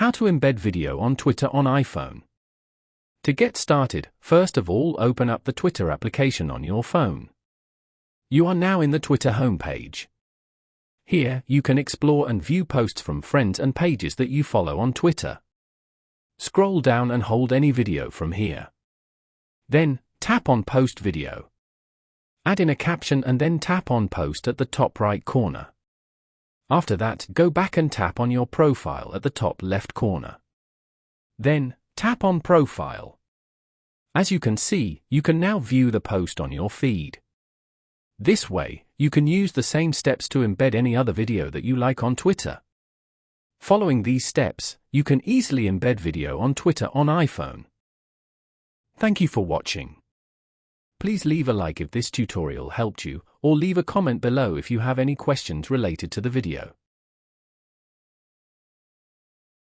How to embed video on Twitter on iPhone. To get started, first of all open up the Twitter application on your phone. You are now in the Twitter homepage. Here, you can explore and view posts from friends and pages that you follow on Twitter. Scroll down and hold any video from here. Then, tap on Post Video. Add in a caption and then tap on Post at the top right corner. After that, go back and tap on your profile at the top left corner. Then, tap on Profile. As you can see, you can now view the post on your feed. This way, you can use the same steps to embed any other video that you like on Twitter. Following these steps, you can easily embed video on Twitter on iPhone. Thank you for watching. Please leave a like if this tutorial helped you, or leave a comment below if you have any questions related to the video.